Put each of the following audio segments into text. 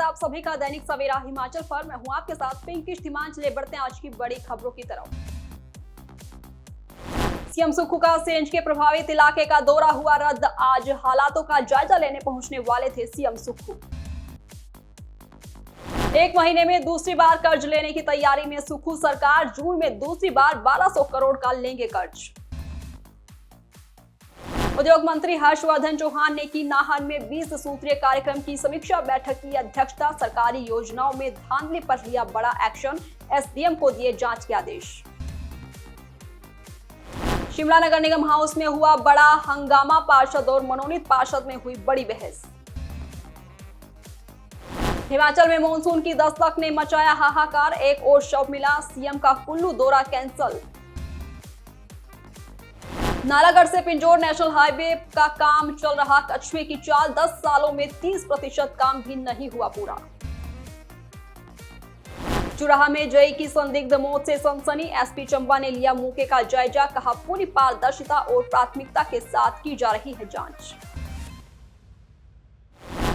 आप सभी का दैनिक सवेरा हिमाचल पर। मैं हूं आपके साथ पिंकी धीमान। चले बढ़ते हैं आज की बड़ी खबरों की तरफ। सीएम सुक्खू का सीएनजी के प्रभावित इलाके का दौरा हुआ रद्द। आज हालातों का जायजा लेने पहुंचने वाले थे सीएम सुक्खू। एक महीने में दूसरी बार कर्ज लेने की तैयारी में सुक्खू सरकार। जून में दूसरी बार 1200 करोड़ का लेंगे कर्ज। उद्योग मंत्री हर्षवर्धन चौहान ने की नाहन में 20 सूत्रीय कार्यक्रम की समीक्षा बैठक की अध्यक्षता। सरकारी योजनाओं में धांधली पर लिया बड़ा एक्शन। एसडीएम को दिए जांच के आदेश। शिमला नगर निगम हाउस में हुआ बड़ा हंगामा। पार्षद और मनोनीत पार्षद में हुई बड़ी बहस। हिमाचल में मानसून की दस्तक ने मचाया हाहाकार। एक और शव मिला। सीएम का कुल्लू दौरा कैंसल। नालागढ़ से पिंजौर नेशनल हाईवे का काम चल रहा। कछुए की चाल 10 सालों में 30% काम भी नहीं हुआ पूरा। चुराहा में जय की संदिग्ध मौत से सनसनी। एसपी चंबा ने लिया मौके का जायजा। कहा पूरी पारदर्शिता और प्राथमिकता के साथ की जा रही है जांच।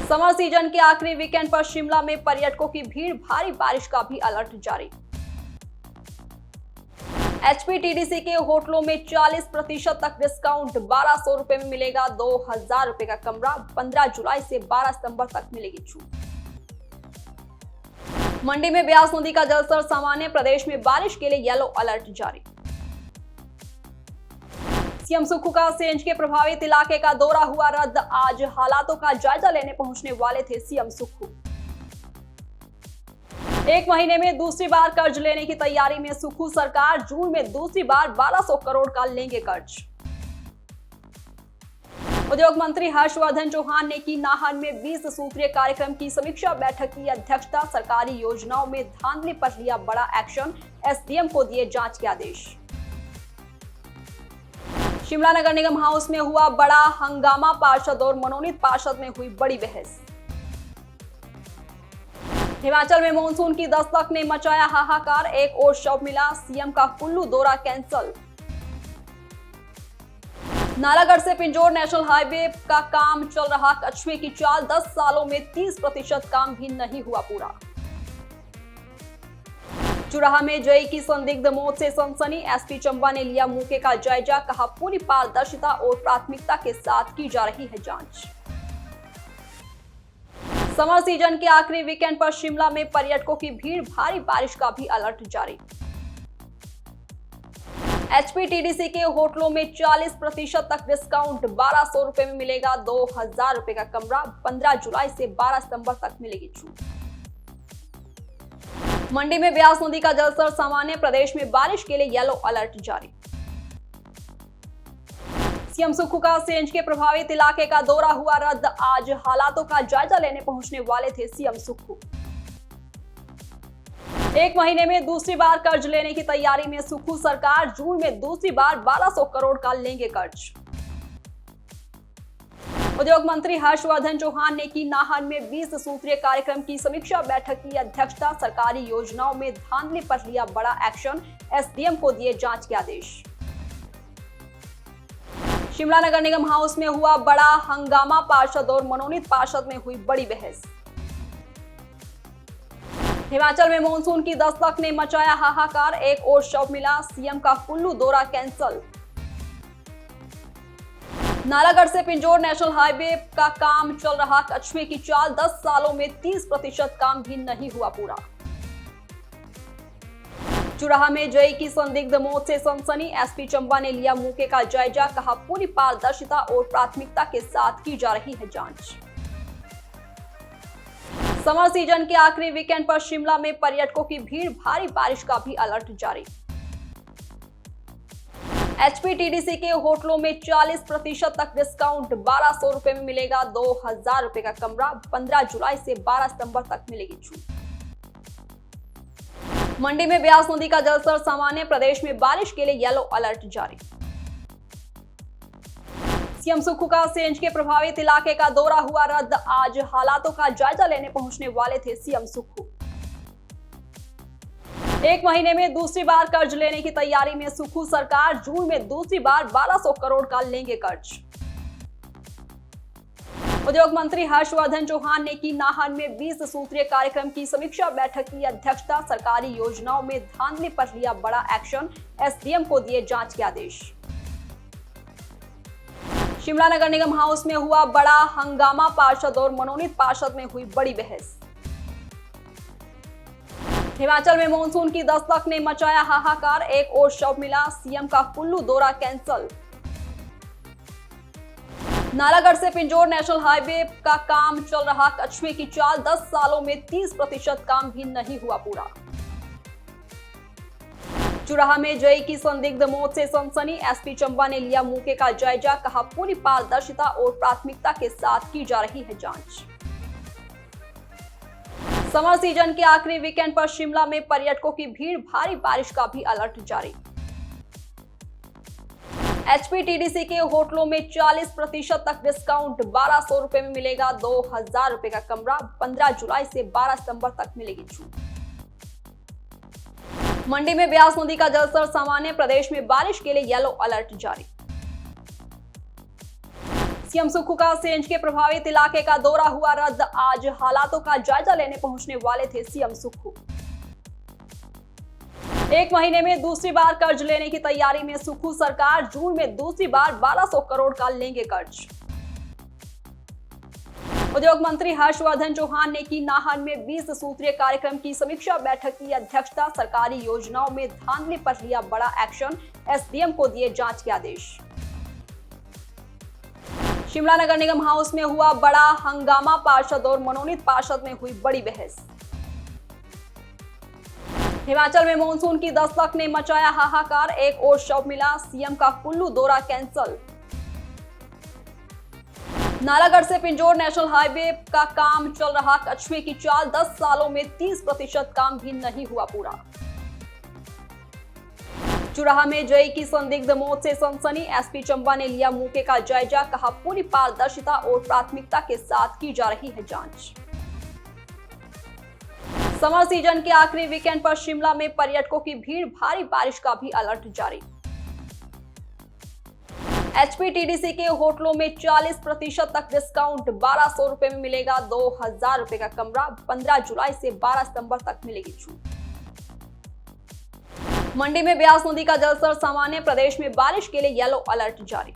समर सीजन के आखिरी वीकेंड पर शिमला में पर्यटकों की भीड़। भारी बारिश का भी अलर्ट जारी। एचपीटीडीसी के होटलों में 40% तक डिस्काउंट। 1200 रुपए में मिलेगा 2000 रुपए का कमरा। 15 जुलाई से 12 सितंबर तक मिलेगी छूट। मंडी में ब्यास नदी का जलस्तर सामान्य। प्रदेश में बारिश के लिए येलो अलर्ट जारी। सीएम सुक्खू का सीएनजी के प्रभावित इलाके का दौरा हुआ रद्द। आज हालातों का जायजा लेने पहुंचने वाले थे सीएम सुक्खू। एक महीने में दूसरी बार कर्ज लेने की तैयारी में सुक्खू सरकार। जून में दूसरी बार 1200 करोड़ का लेंगे कर्ज। उद्योग मंत्री हर्षवर्धन चौहान ने की नाहन में 20 सूत्रीय कार्यक्रम की समीक्षा बैठक की अध्यक्षता। सरकारी योजनाओं में धांधली पर लिया बड़ा एक्शन। एसडीएम को दिए जांच के आदेश। शिमला नगर निगम हाउस में हुआ बड़ा हंगामा। पार्षद और मनोनीत पार्षद में हुई बड़ी बहस। हिमाचल में मानसून की दस्तक ने मचाया हाहाकार। एक और शव मिला। सीएम का कुल्लू दौरा कैंसल। नालागढ़ से पिंजौर नेशनल हाईवे का काम चल रहा। कछुए की चाल 10 सालों में 30% काम भी नहीं हुआ पूरा। चुराहा में जय की संदिग्ध मौत से सनसनी। एसपी चंबा ने लिया मौके का जायजा। कहा पूरी पारदर्शिता और प्राथमिकता के साथ की जा रही है जांच। समर सीजन के आखिरी वीकेंड पर शिमला में पर्यटकों की भीड़। भारी बारिश का भी अलर्ट जारी। एचपीटीडीसी के होटलों में 40% तक डिस्काउंट। 1200 रुपए में मिलेगा 2000 रुपए का कमरा। 15 जुलाई से 12 सितंबर तक मिलेगी छूट। मंडी में ब्यास नदी का जलस्तर सामान्य। प्रदेश में बारिश के लिए येलो अलर्ट जारी। सीएम सुक्खू का सीएनजी के प्रभावित इलाके का दौरा हुआ रद्द। आज हालातों का जायजा लेने पहुंचने वाले थे सीएम सुक्खू। एक महीने में दूसरी बार कर्ज लेने की तैयारी में सुक्खू सरकार। जून में दूसरी बार 1200 करोड़ का लेंगे कर्ज। उद्योग मंत्री हर्षवर्धन चौहान ने की नाहन में 20 सूत्रीय कार्यक्रम की समीक्षा बैठक की अध्यक्षता। सरकारी योजनाओं में धांधली पर लिया बड़ा एक्शन। एसडीएम को दिए जांच के आदेश। शिमला नगर निगम हाउस में हुआ बड़ा हंगामा। पार्षद और मनोनीत पार्षद में हुई बड़ी बहस। हिमाचल में मानसून की दस्तक ने मचाया हाहाकार। एक और शव मिला। सीएम का कुल्लू दौरा कैंसल। नालागढ़ से पिंजौर नेशनल हाईवे का काम चल रहा। कछुए की चाल 10 सालों में 30% काम भी नहीं हुआ पूरा। चुराहा में जय की संदिग्ध मौत से सनसनी। एसपी चंबा ने लिया मौके का जायजा। कहा पूरी पारदर्शिता और प्राथमिकता के साथ की जा रही है जांच। समर सीजन के आखिरी वीकेंड पर शिमला में पर्यटकों की भीड़। भारी बारिश का भी अलर्ट जारी। एचपीटीडीसी के होटलों में 40% तक डिस्काउंट। 1200 रुपए में मिलेगा 2000 रुपए का कमरा। 15 जुलाई से 12 सितंबर तक मिलेगी छूट। मंडी में ब्यास नदी का जलस्तर सामान्य। प्रदेश में बारिश के लिए येलो अलर्ट जारी। सीएम सुक्खू का सीएनजी के प्रभावित इलाके का दौरा हुआ रद्द। आज हालातों का जायजा लेने पहुंचने वाले थे सीएम सुक्खू। एक महीने में दूसरी बार कर्ज लेने की तैयारी में सुक्खू सरकार। जून में दूसरी बार 1200 करोड़ का लेंगे कर्ज। उद्योग मंत्री हर्षवर्धन चौहान ने की नाहन में 20 सूत्रीय कार्यक्रम की समीक्षा बैठक की अध्यक्षता। सरकारी योजनाओं में धांधली पर लिया बड़ा एक्शन, एसडीएम को दिए जांच के आदेश। शिमला नगर निगम हाउस में हुआ बड़ा हंगामा, पार्षद और मनोनीत पार्षद में हुई बड़ी बहस। हिमाचल में मानसून की दस्तक ने मचाया हाहाकार, एक और शव मिला, सीएम का कुल्लू दौरा कैंसल। नालागढ़ से पिंजौर नेशनल हाईवे का काम चल रहा, कछुए की चाल, 10 सालों में 30% काम भी नहीं हुआ पूरा। चुराहा में जेई की संदिग्ध मौत से सनसनी, एसपी चंबा ने लिया मौके का जायजा, कहा पूरी पारदर्शिता और प्राथमिकता के साथ की जा रही है जांच। समर सीजन के आखिरी वीकेंड पर शिमला में पर्यटकों की भीड़, भारी बारिश का भी अलर्ट जारी। एचपीटीडीसी के होटलों में 40% तक डिस्काउंट, 1200 रुपए में मिलेगा 2000 रुपए का कमरा, 15 जुलाई से 12 सितंबर तक मिलेगी छूट। मंडी में ब्यास नदी का जलस्तर सामान्य, प्रदेश में बारिश के लिए येलो अलर्ट जारी। सीएम सुक्खू का सेंज के प्रभावित इलाके का दौरा हुआ रद्द, आज हालातों का जायजा लेने पहुंचने वाले थे सीएम सुक्खू। एक महीने में दूसरी बार कर्ज लेने की तैयारी में सुक्खू सरकार, जून में दूसरी बार 1200 करोड़ का लेंगे कर्ज। उद्योग मंत्री हर्षवर्धन चौहान ने की नाहन में 20 सूत्रीय कार्यक्रम की समीक्षा बैठक की अध्यक्षता। सरकारी योजनाओं में धांधली पर लिया बड़ा एक्शन, एसडीएम को दिए जांच के आदेश। शिमला नगर निगम हाउस में हुआ बड़ा हंगामा, पार्षद और मनोनीत पार्षद में हुई बड़ी बहस। हिमाचल में मानसून की दस्तक ने मचाया हाहाकार, एक और शव मिला, सीएम का कुल्लू दौरा कैंसल। नालागढ़ से पिंजौर नेशनल हाईवे का काम चल रहा, कछुए की चाल, 10 सालों में 30% काम भी नहीं हुआ पूरा। चुराहा में जेई की संदिग्ध मौत से सनसनी, एसपी चंबा ने लिया मौके का जायजा, कहा पूरी पारदर्शिता और प्राथमिकता के साथ की जा रही है जांच। समर सीजन के आखिरी वीकेंड पर शिमला में पर्यटकों की भीड़, भारी बारिश का भी अलर्ट जारी। एचपीटीडीसी के होटलों में 40% तक डिस्काउंट, 1200 रुपए में मिलेगा 2000 रुपए का कमरा, 15 जुलाई से 12 सितंबर तक मिलेगी छूट। मंडी में ब्यास नदी का जलस्तर सामान्य, प्रदेश में बारिश के लिए येलो अलर्ट जारी।